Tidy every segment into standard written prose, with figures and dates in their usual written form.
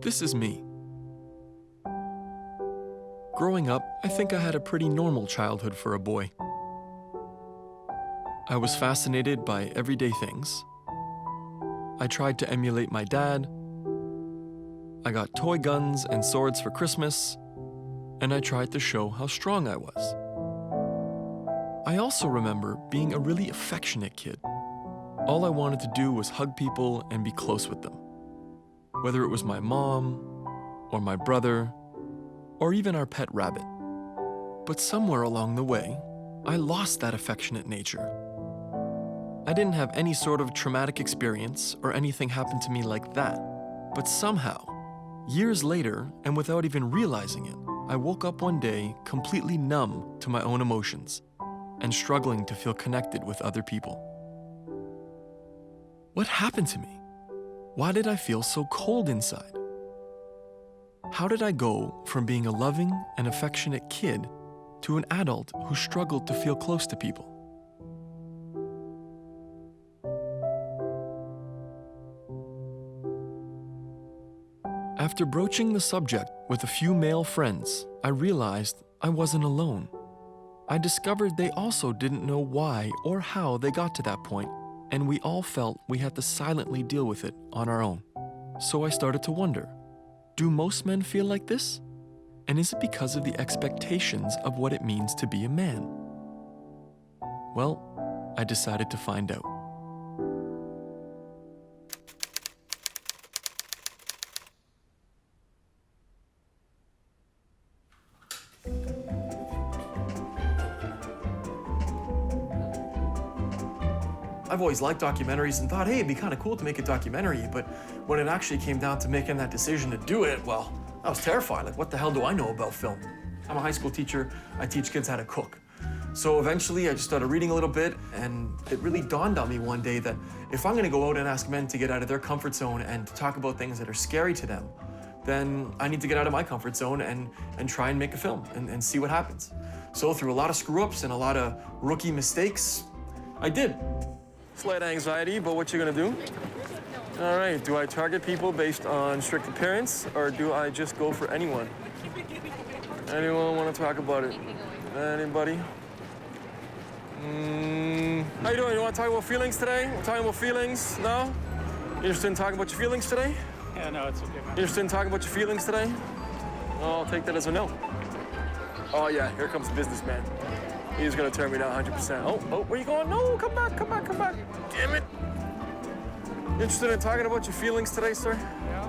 This is me. Growing up, I think I had a pretty normal childhood for a boy. I was fascinated by everyday things. I tried to emulate my dad. I got toy guns and swords for Christmas, and I tried to show how strong I was. I also remember being a really affectionate kid. All I wanted to do was hug people and be close with them. Whether it was my mom, or my brother, or even our pet rabbit. But somewhere along the way, I lost that affectionate nature. I didn't have any sort of traumatic experience or anything happen to me like that. But somehow, years later, and without even realizing it, I woke up one day completely numb to my own emotions and struggling to feel connected with other people. What happened to me? Why did I feel so cold inside? How did I go from being a loving and affectionate kid to an adult who struggled to feel close to people? After broaching the subject with a few male friends, I realized I wasn't alone. I discovered they also didn't know why or how they got to that point, and we all felt we had to silently deal with it on our own. So I started to wonder, do most men feel like this? And is it because of the expectations of what it means to be a man? Well, I decided to find out. I've always liked documentaries and thought, hey, it'd be kind of cool to make a documentary, but when it actually came down to making that decision to do it, well, I was terrified. Like, what the hell do I know about film? I'm a high school teacher. I teach kids how to cook. So eventually, I just started reading a little bit, and it really dawned on me one day that if I'm gonna go out and ask men to get out of their comfort zone and to talk about things that are scary to them, then I need to get out of my comfort zone and try and make a film and see what happens. So through a lot of screw-ups and a lot of rookie mistakes, I did. Slight anxiety, but what you gonna do? All right, do I target people based on strict appearance, or do I just go for anyone? Anyone want to talk about it? Anybody? How you doing? You want to talk about feelings today? We're talking about feelings? No? You interested in talking about your feelings today? Yeah, no, it's okay. You interested in talking about your feelings today? Well, I'll take that as a no. Oh yeah, here comes the businessman. He's gonna turn me down 100%. Oh, where you going? No, come back. Damn it. You interested in talking about your feelings today, sir? Yeah.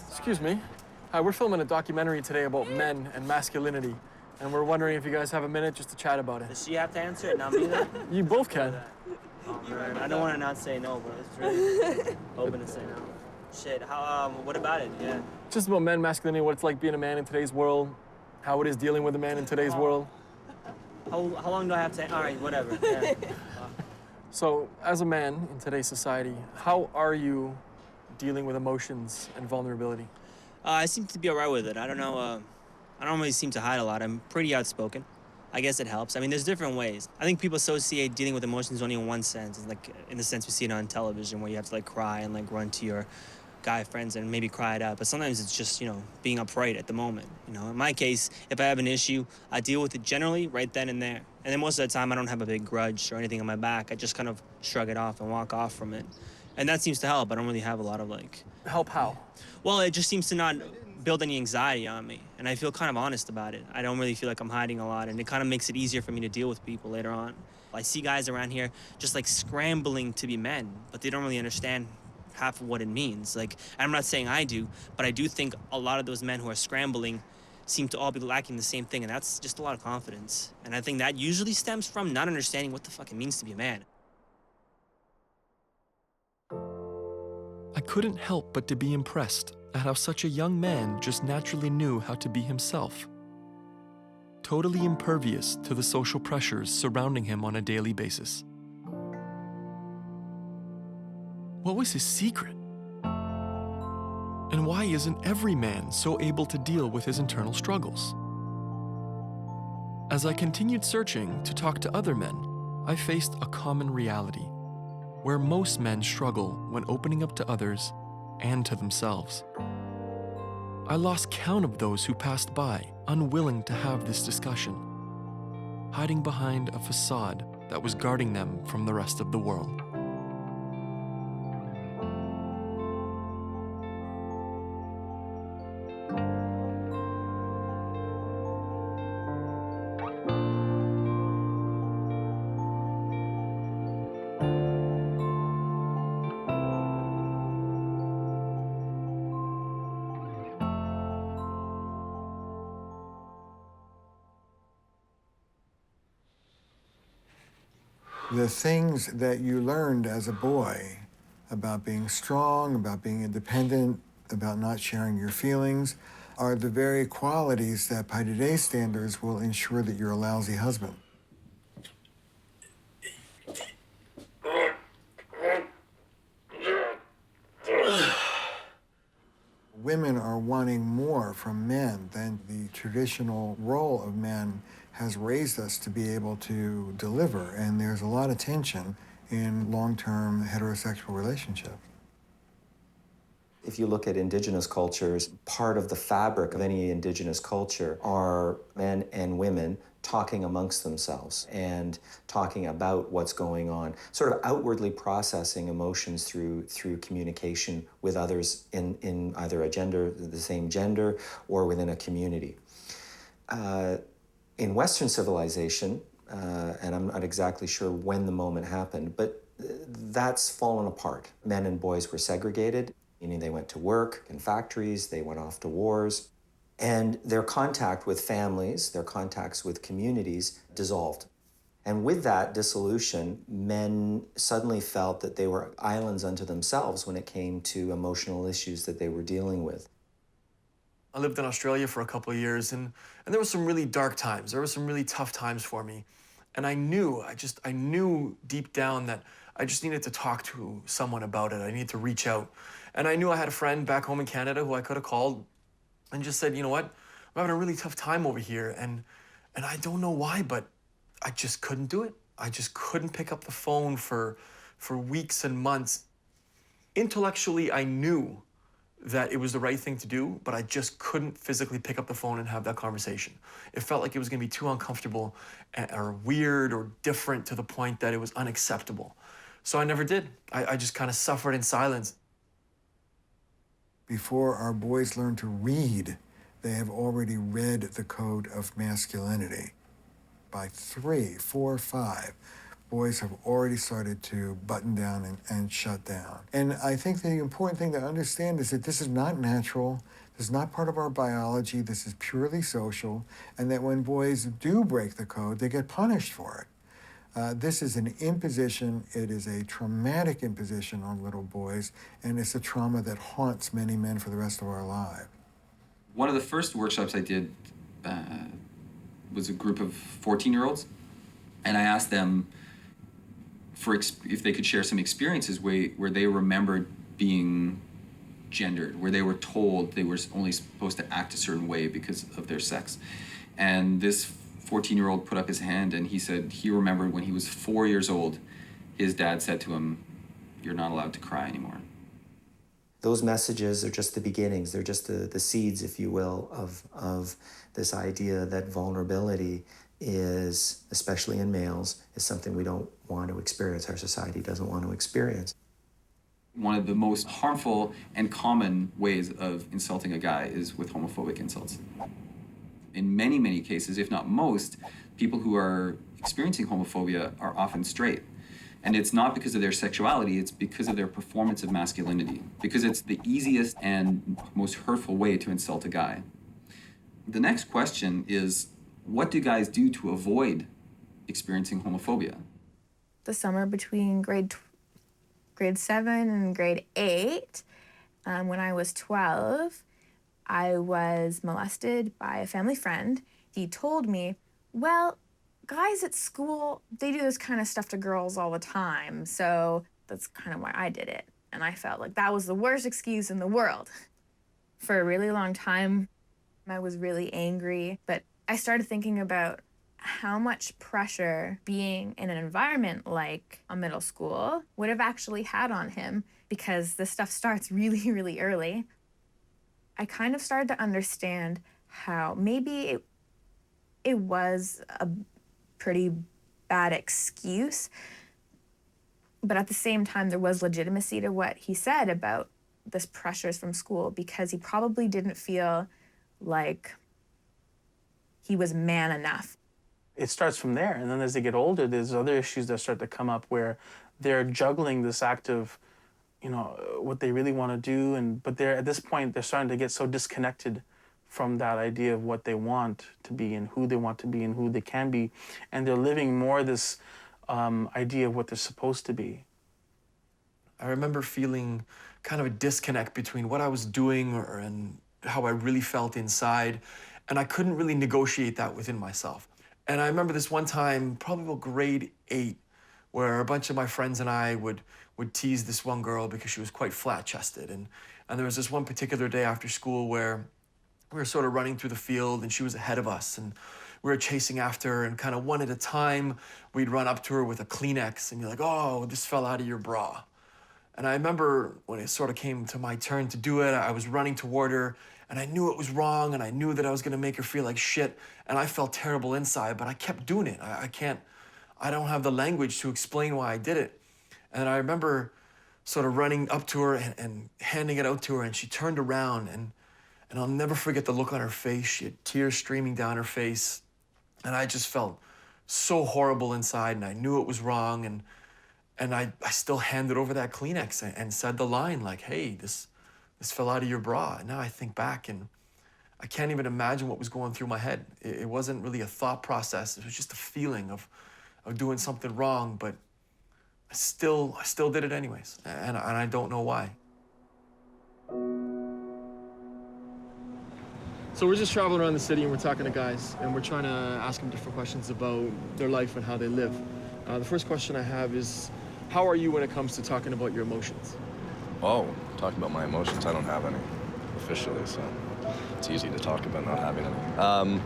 Excuse me. Hi, we're filming a documentary today about men and masculinity, and we're wondering if you guys have a minute just to chat about it. Does she have to answer it, not me then? You both can. Oh, man. I don't want to not say no, but it's really open to say no. Shit, what about it? Yeah. Just about men, masculinity, what it's like being a man in today's world, how it is dealing with a man in today's world. How long do I have to, all right, whatever. Yeah. So, as a man in today's society, how are you dealing with emotions and vulnerability? I seem to be all right with it. I don't know, I don't really seem to hide a lot. I'm pretty outspoken. I guess it helps. I mean, there's different ways. I think people associate dealing with emotions only in one sense. It's like in the sense we see it on television where you have to like cry and like run to your guy friends and maybe cry it out. But sometimes it's just, being upright at the moment. In my case, if I have an issue, I deal with it generally right then and there. And then most of the time I don't have a big grudge or anything on my back. I just kind of shrug it off and walk off from it. And that seems to help. I don't really have a lot of like... Help how? Well, it just seems to not build any anxiety on me. And I feel kind of honest about it. I don't really feel like I'm hiding a lot, and it kind of makes it easier for me to deal with people later on. I see guys around here just like scrambling to be men, but they don't really understand half of what it means. Like, I'm not saying I do, but I do think a lot of those men who are scrambling seem to all be lacking the same thing, and that's just a lot of confidence. And I think that usually stems from not understanding what the fuck it means to be a man. I couldn't help but to be impressed at how such a young man just naturally knew how to be himself. Totally impervious to the social pressures surrounding him on a daily basis. What was his secret? And why isn't every man so able to deal with his internal struggles? As I continued searching to talk to other men, I faced a common reality, where most men struggle when opening up to others and to themselves. I lost count of those who passed by, unwilling to have this discussion, hiding behind a facade that was guarding them from the rest of the world. The things that you learned as a boy about being strong, about being independent, about not sharing your feelings, are the very qualities that by today's standards will ensure that you're a lousy husband. Women are wanting more from men than the traditional role of men has raised us to be able to deliver, and there's a lot of tension in long-term heterosexual relationships. If you look at indigenous cultures, part of the fabric of any indigenous culture are men and women talking amongst themselves and talking about what's going on, sort of outwardly processing emotions through communication with others in either a gender, the same gender, or within a community. In Western civilization, and I'm not exactly sure when the moment happened, but that's fallen apart. Men and boys were segregated, meaning they went to work in factories, they went off to wars, and their contact with families, their contacts with communities dissolved. And with that dissolution, men suddenly felt that they were islands unto themselves when it came to emotional issues that they were dealing with. I lived in Australia for a couple of years, and there were some really dark times. There were some really tough times for me. And I knew deep down that I just needed to talk to someone about it. I needed to reach out. And I knew I had a friend back home in Canada who I could have called and just said, you know what, I'm having a really tough time over here. And I don't know why, but I just couldn't do it. I just couldn't pick up the phone for weeks and months. Intellectually, I knew that it was the right thing to do, but I just couldn't physically pick up the phone and have that conversation. It felt like it was gonna be too uncomfortable or weird or different to the point that it was unacceptable. So I never did. I just kind of suffered in silence. Before our boys learn to read, they have already read the code of masculinity. By 3, 4, 5, boys have already started to button down and shut down. And I think the important thing to understand is that this is not natural, this is not part of our biology, this is purely social, and that when boys do break the code, they get punished for it. This is an imposition, it is a traumatic imposition on little boys, and it's a trauma that haunts many men for the rest of our lives. One of the first workshops I did was a group of 14-year-olds, and I asked them if they could share some experiences where they remembered being gendered, where they were told they were only supposed to act a certain way because of their sex. And this 14-year-old put up his hand and he said he remembered when he was 4 years old, his dad said to him, "You're not allowed to cry anymore." Those messages are just the beginnings. They're just the seeds, if you will, of this idea that vulnerability is, especially in males, is something we don't want to experience, our society doesn't want to experience. One of the most harmful and common ways of insulting a guy is with homophobic insults. In many, many cases, if not most, people who are experiencing homophobia are often straight. And it's not because of their sexuality, it's because of their performance of masculinity, because it's the easiest and most hurtful way to insult a guy. The next question is, what do guys do to avoid experiencing homophobia? The summer between grade 7 and grade 8, when I was 12, I was molested by a family friend. He told me, well, guys at school, they do this kind of stuff to girls all the time, so that's kind of why I did it. And I felt like that was the worst excuse in the world. For a really long time, I was really angry, but I started thinking about how much pressure being in an environment like a middle school would have actually had on him, because this stuff starts really, really early. I kind of started to understand how maybe it was a pretty bad excuse, but at the same time, there was legitimacy to what he said about this pressures from school, because he probably didn't feel like he was man enough. It starts from there, and then as they get older, there's other issues that start to come up where they're juggling this act of, what they really want to do, but they're at this point they're starting to get so disconnected from that idea of what they want to be and who they want to be and who they can be, and they're living more this idea of what they're supposed to be. I remember feeling kind of a disconnect between what I was doing and how I really felt inside, and I couldn't really negotiate that within myself. And I remember this one time, probably about grade 8, where a bunch of my friends and I would tease this one girl because she was quite flat-chested. And there was this one particular day after school where we were sort of running through the field and she was ahead of us, and we were chasing after her, and kind of one at a time, we'd run up to her with a Kleenex and be like, "Oh, this fell out of your bra." And I remember when it sort of came to my turn to do it, I was running toward her, and I knew it was wrong, and I knew that I was gonna make her feel like shit, and I felt terrible inside, but I kept doing it. I don't have the language to explain why I did it. And I remember sort of running up to her and handing it out to her, and she turned around, and I'll never forget the look on her face. She had tears streaming down her face, and I just felt so horrible inside, and I knew it was wrong, and I still handed over that Kleenex and said the line like, "Hey, this fell out of your bra." And now I think back, and I can't even imagine what was going through my head. It wasn't really a thought process. It was just a feeling of doing something wrong, but I still did it anyways, and I don't know why. So we're just traveling around the city and we're talking to guys and we're trying to ask them different questions about their life and how they live. The first question I have is, how are you when it comes to talking about your emotions? Oh, talking about my emotions, I don't have any officially, so it's easy to talk about not having any.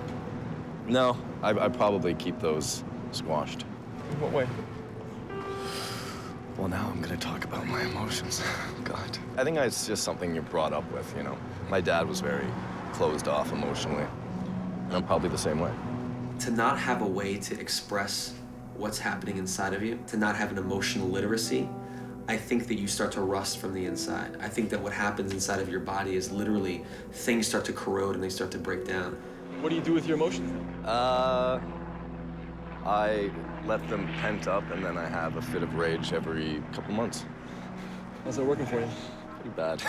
No, I probably keep those squashed. In what way? Well, now I'm gonna talk about my emotions. God. I think it's just something you're brought up with, My dad was very closed off emotionally, and I'm probably the same way. To not have a way to express what's happening inside of you, to not have an emotional literacy, I think that you start to rust from the inside. I think that what happens inside of your body is literally things start to corrode and they start to break down. What do you do with your emotions then? I let them pent up, and then I have a fit of rage every couple months. How's that working for you? Pretty bad.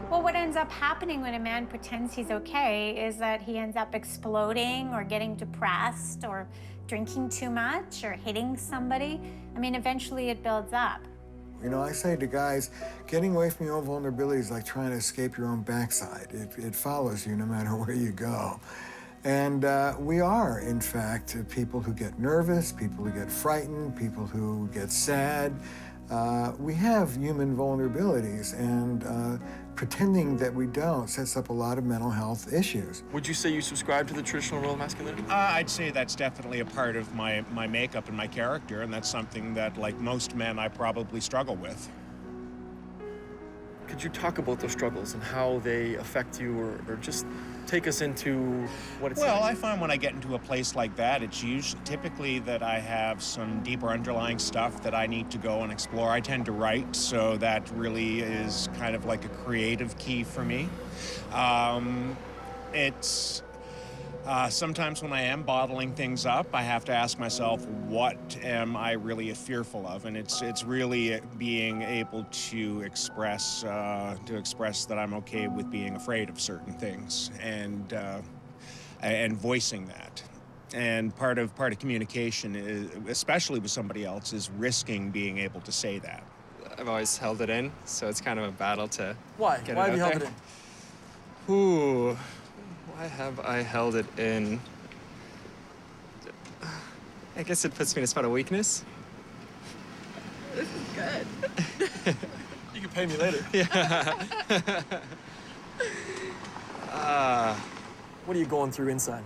Well, what ends up happening when a man pretends he's okay is that he ends up exploding or getting depressed or drinking too much or hitting somebody. I mean, eventually it builds up. I say to guys, getting away from your own vulnerability is like trying to escape your own backside. It follows you no matter where you go. And we are, in fact, people who get nervous, people who get frightened, people who get sad. We have human vulnerabilities, and pretending that we don't sets up a lot of mental health issues. Would you say you subscribe to the traditional role of masculinity? I'd say that's definitely a part of my makeup and my character, and that's something that, like most men, I probably struggle with. Could you talk about those struggles and how they affect you, or just take us into what it's like? Well, I find when I get into a place like that, it's typically that I have some deeper underlying stuff that I need to go and explore. I tend to write, so that really is kind of like a creative key for me. Sometimes when I am bottling things up, I have to ask myself, what am I really fearful of? And it's really being able to express that I'm okay with being afraid of certain things, and voicing that. And part of communication, especially with somebody else, is risking being able to say that. I've always held it in, so it's kind of a battle to Why? get Why it have you out held there. it in? Ooh, why have I held it in? I guess it puts me in a spot of weakness. This is good. You can pay me later. Yeah. What are you going through inside?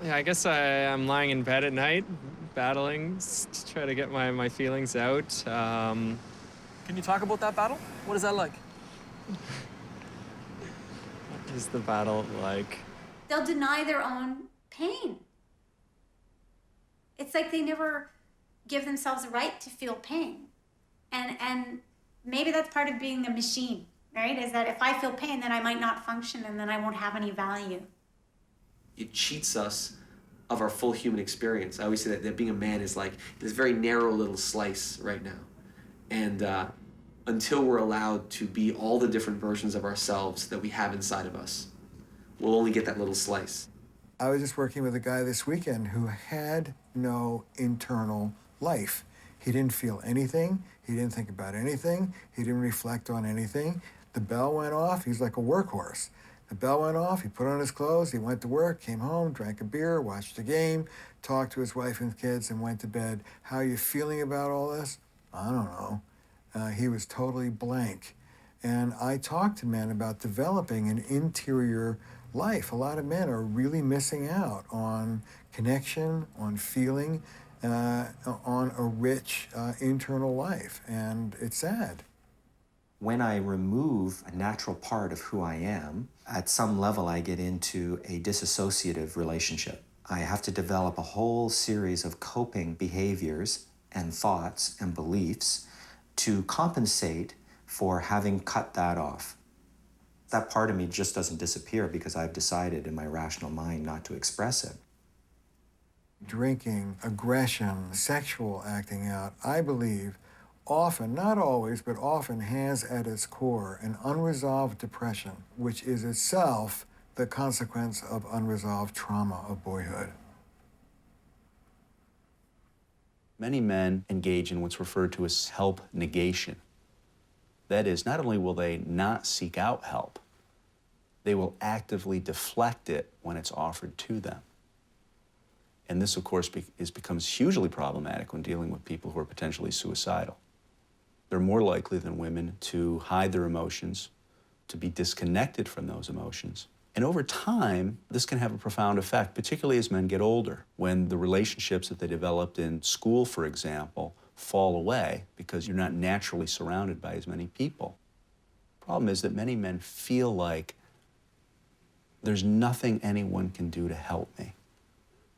Yeah, I guess I'm lying in bed at night, battling to try to get my feelings out. Can you talk about that battle? What is that like? What is the battle like? They'll deny their own pain. It's like they never give themselves a right to feel pain. And maybe that's part of being a machine, right? Is that if I feel pain, then I might not function and then I won't have any value. It cheats us of our full human experience. I always say that being a man is like this very narrow little slice right now. And until we're allowed to be all the different versions of ourselves that we have inside of us, we'll only get that little slice. I was just working with a guy this weekend who had no internal life. He didn't feel anything. He didn't think about anything. He didn't reflect on anything. The bell went off. He's like a workhorse. The bell went off. He put on his clothes. He went to work, came home, drank a beer, watched a game, talked to his wife and kids, and went to bed. How are you feeling about all this? I don't know. He was totally blank. And I talked to men about developing an interior life. A lot of men are really missing out on connection, on feeling, on a rich internal life, and it's sad. When I remove a natural part of who I am, at some level I get into a disassociative relationship. I have to develop a whole series of coping behaviors and thoughts and beliefs to compensate for having cut that off. That part of me just doesn't disappear because I've decided in my rational mind not to express it. Drinking, aggression, sexual acting out, I believe, often, not always, but often has at its core an unresolved depression, which is itself the consequence of unresolved trauma of boyhood. Many men engage in what's referred to as help negation. That is, not only will they not seek out help, they will actively deflect it when it's offered to them. And this, of course, becomes hugely problematic when dealing with people who are potentially suicidal. They're more likely than women to hide their emotions, to be disconnected from those emotions. And over time, this can have a profound effect, particularly as men get older, when the relationships that they developed in school, for example, fall away because you're not naturally surrounded by as many people. The problem is that many men feel like there's nothing anyone can do to help me.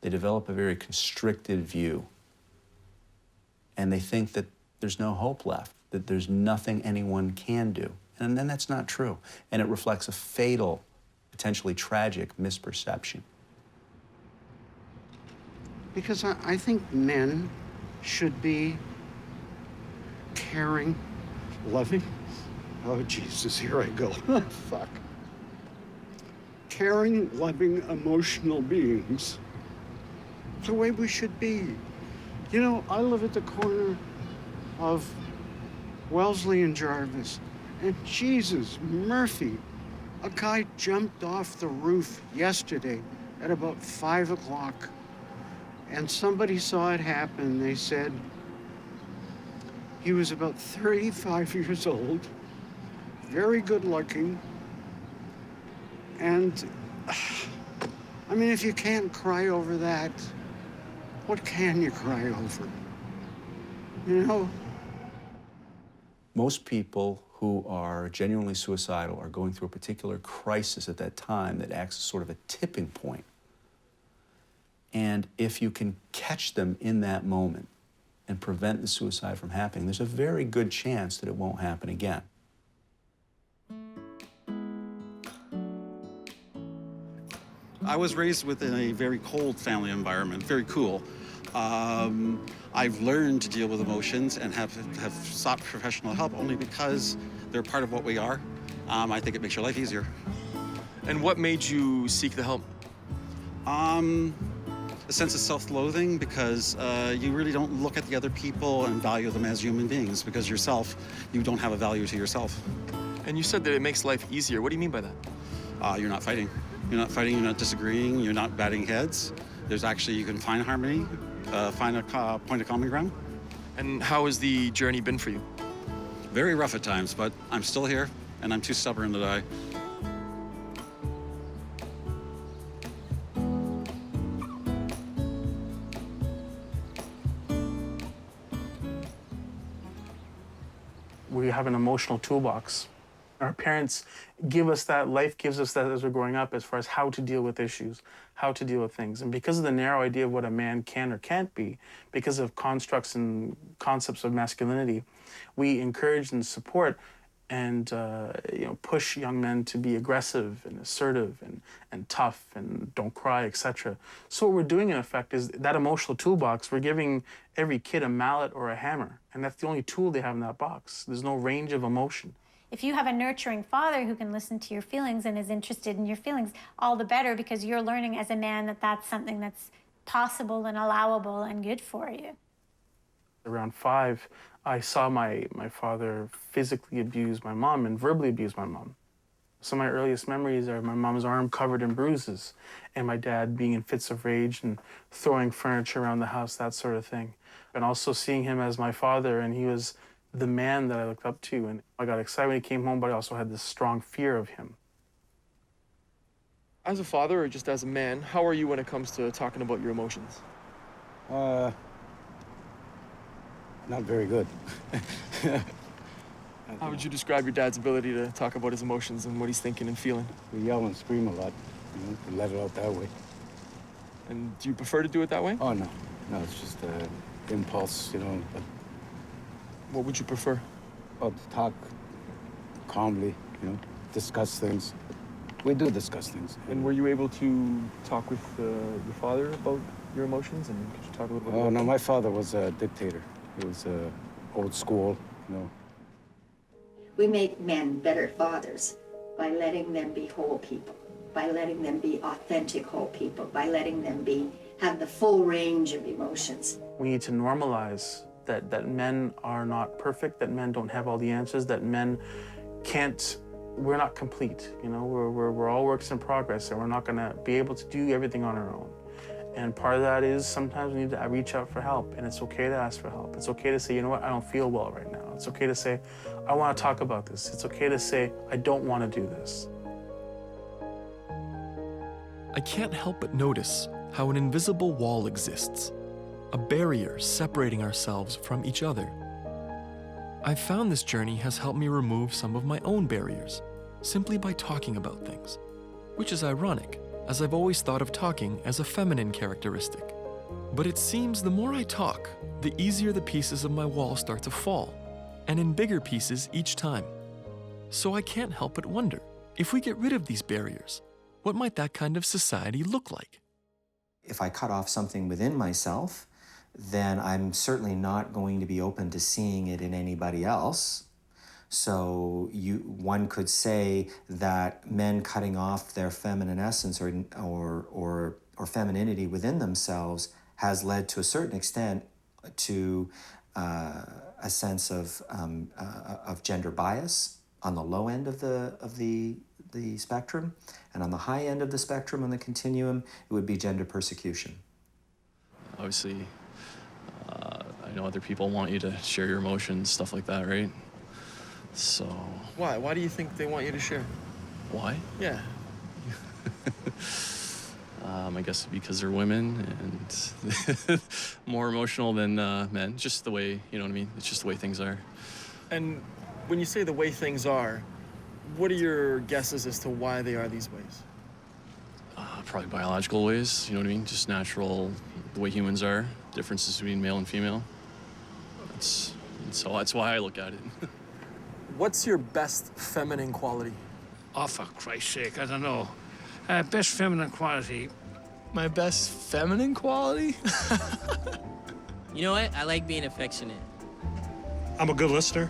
They develop a very constricted view, and they think that there's no hope left, that there's nothing anyone can do. And then that's not true, and it reflects a fatal, potentially tragic misperception. Because I think men should be caring, loving. Oh, Jesus, here I go. Fuck. Caring, loving, emotional beings. It's the way we should be. You know, I live at the corner of Wellesley and Jarvis, and Jesus, Murphy, a guy jumped off the roof yesterday at about 5 o'clock, and somebody saw it happen. They said he was about 35 years old, very good looking, and I mean, if you can't cry over that, what can you cry over? You know? Most people who are genuinely suicidal are going through a particular crisis at that time that acts as sort of a tipping point. And if you can catch them in that moment and prevent the suicide from happening, there's a very good chance that it won't happen again. I was raised within a very cold family environment, very cool. I've learned to deal with emotions and have sought professional help only because they're part of what we are. I think it makes your life easier. And what made you seek the help? A sense of self-loathing because you really don't look at the other people and value them as human beings because yourself, you don't have a value to yourself. And you said that it makes life easier. What do you mean by that? You're not fighting. You're not fighting, you're not disagreeing, you're not batting heads. There's actually, you can find harmony, find a point of common ground. And how has the journey been for you? Very rough at times, but I'm still here, and I'm too stubborn to die. We have an emotional toolbox. Our parents give us that, life gives us that as we're growing up as far as how to deal with issues, how to deal with things. And because of the narrow idea of what a man can or can't be, because of constructs and concepts of masculinity, we encourage and support and push young men to be aggressive and assertive and tough and don't cry, etc. So what we're doing in effect is that emotional toolbox, we're giving every kid a mallet or a hammer, and that's the only tool they have in that box. There's no range of emotion. If you have a nurturing father who can listen to your feelings and is interested in your feelings, all the better, because you're learning as a man that that's something that's possible and allowable and good for you. Around 5, I saw my father physically abuse my mom and verbally abuse my mom. Some of my earliest memories are my mom's arm covered in bruises and my dad being in fits of rage and throwing furniture around the house, that sort of thing. And also seeing him as my father, and he was the man that I looked up to. And I got excited when he came home, but I also had this strong fear of him. As a father or just as a man, how are you when it comes to talking about your emotions? Not very good. How would you describe your dad's ability to talk about his emotions and what he's thinking and feeling? We yell and scream a lot, we let it out that way. And do you prefer to do it that way? Oh, no. No, it's just an impulse, But what would you prefer? Oh, to talk calmly, discuss things. We do discuss things. And were you able to talk with your father about your emotions? And could you talk a little bit Oh, about no, that? my father was a dictator. He was old school, We make men better fathers by letting them be whole people, by letting them be authentic whole people, by letting them have the full range of emotions. We need to normalize that men are not perfect, that men don't have all the answers, that men we're not complete, we're all works in progress, and we're not gonna be able to do everything on our own. And part of that is sometimes we need to reach out for help, and it's okay to ask for help. It's okay to say, you know what, I don't feel well right now. It's okay to say, I want to talk about this. It's okay to say, I don't want to do this. I can't help but notice how an invisible wall exists, a barrier separating ourselves from each other. I've found this journey has helped me remove some of my own barriers, simply by talking about things, which is ironic, as I've always thought of talking as a feminine characteristic. But it seems the more I talk, the easier the pieces of my wall start to fall, and in bigger pieces each time. So I can't help but wonder, if we get rid of these barriers, what might that kind of society look like? If I cut off something within myself, then I'm certainly not going to be open to seeing it in anybody else. So one could say that men cutting off their feminine essence or femininity within themselves has led to a certain extent to a sense of gender bias on the low end of the spectrum, and on the high end of the spectrum, on the continuum, it would be gender persecution. Obviously, I know other people want you to share your emotions, stuff like that, right? So... Why? Why do you think they want you to share? Why? Yeah. I guess because they're women and more emotional than men. Just the way, you know what I mean? It's just the way things are. And when you say the way things are, what are your guesses as to why they are these ways? Probably biological ways, you know what I mean? Just natural, the way humans are, differences between male and female. So that's why I look at it. What's your best feminine quality? Oh, for Christ's sake, I don't know. Best feminine quality. My best feminine quality? You know what? I like being affectionate. I'm a good listener.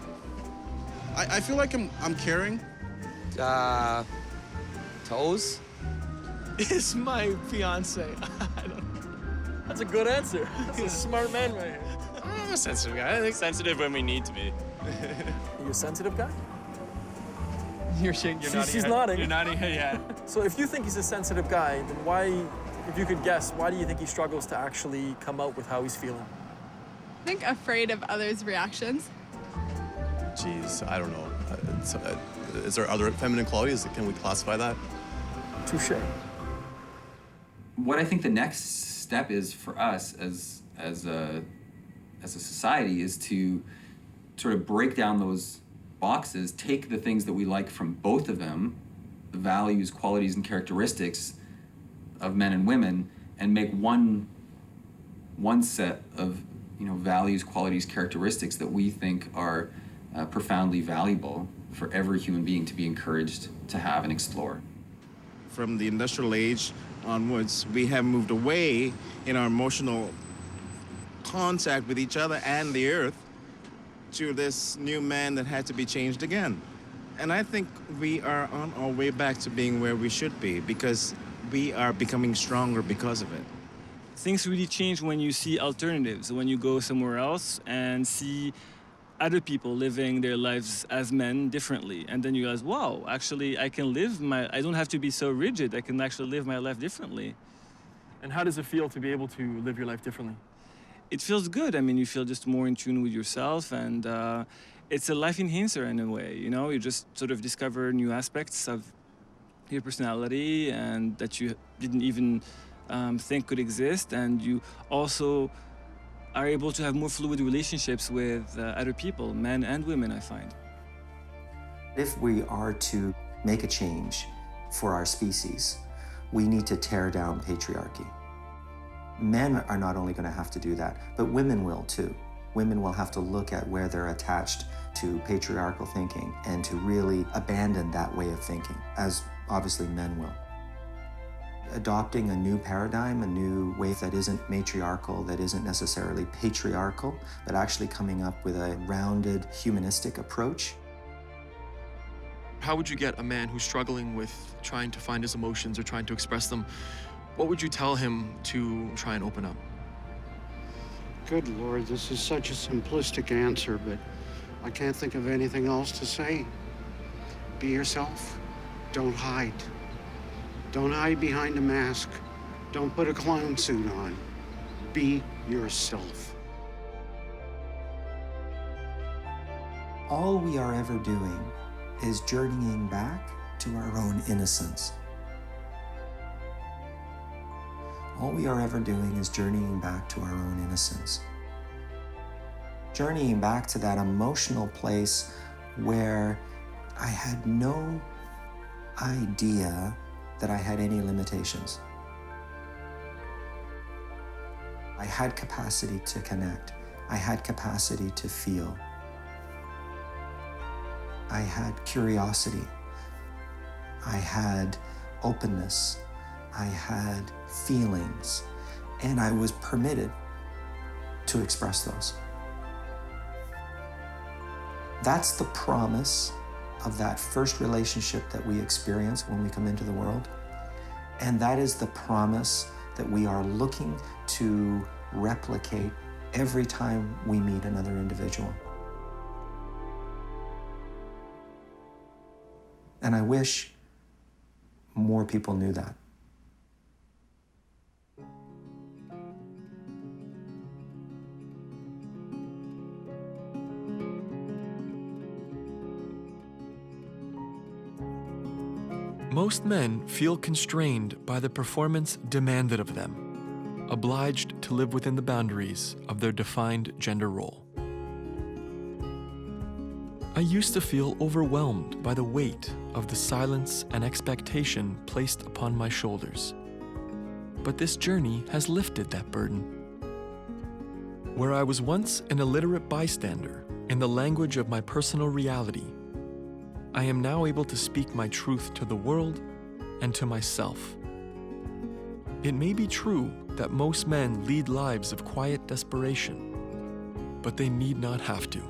I feel like I'm caring. Toes? Is my fiance. That's a good answer. That's a smart man right here. I'm a sensitive guy. I think sensitive when we need to be. Are you a sensitive guy? You're shaking. She's nodding. You're nodding. Yeah. So if you think he's a sensitive guy, then why, if you could guess, why do you think he struggles to actually come out with how he's feeling? I think afraid of others' reactions. Geez, I don't know. Is there other feminine qualities? Can we classify that? Touché. What I think the next step is for us as a society is to sort of break down those boxes, take the things that we like from both of them, the values, qualities, and characteristics of men and women, and make one set of values, qualities, characteristics that we think are profoundly valuable for every human being to be encouraged to have and explore. From the industrial age onwards, we have moved away in our emotional contact with each other and the earth to this new man that had to be changed again. And I think we are on our way back to being where we should be, because we are becoming stronger because of it. Things really change when you see alternatives, when you go somewhere else and see other people living their lives as men differently. And then you realize, wow, actually I can I don't have to be so rigid, I can actually live my life differently. And how does it feel to be able to live your life differently? It feels good. I mean, you feel just more in tune with yourself, and it's a life enhancer in a way, You just sort of discover new aspects of your personality and that you didn't even think could exist, and you also are able to have more fluid relationships with other people, men and women, I find. If we are to make a change for our species, we need to tear down patriarchy. Men are not only going to have to do that, but women will too. Women will have to look at where they're attached to patriarchal thinking and to really abandon that way of thinking, as obviously men will. Adopting a new paradigm, a new way that isn't matriarchal, that isn't necessarily patriarchal, but actually coming up with a rounded, humanistic approach. How would you get a man who's struggling with trying to find his emotions or trying to express them? What would you tell him to try and open up? Good Lord, this is such a simplistic answer, but I can't think of anything else to say. Be yourself. Don't hide. Don't hide behind a mask. Don't put a clown suit on. Be yourself. All we are ever doing is journeying back to our own innocence. All we are ever doing is journeying back to our own innocence. Journeying back to that emotional place where I had no idea that I had any limitations. I had capacity to connect. I had capacity to feel. I had curiosity. I had openness. I had feelings, and I was permitted to express those. That's the promise of that first relationship that we experience when we come into the world. And that is the promise that we are looking to replicate every time we meet another individual. And I wish more people knew that. Most men feel constrained by the performance demanded of them, obliged to live within the boundaries of their defined gender role. I used to feel overwhelmed by the weight of the silence and expectation placed upon my shoulders. But this journey has lifted that burden. Where I was once an illiterate bystander in the language of my personal reality, I am now able to speak my truth to the world and to myself. It may be true that most men lead lives of quiet desperation, but they need not have to.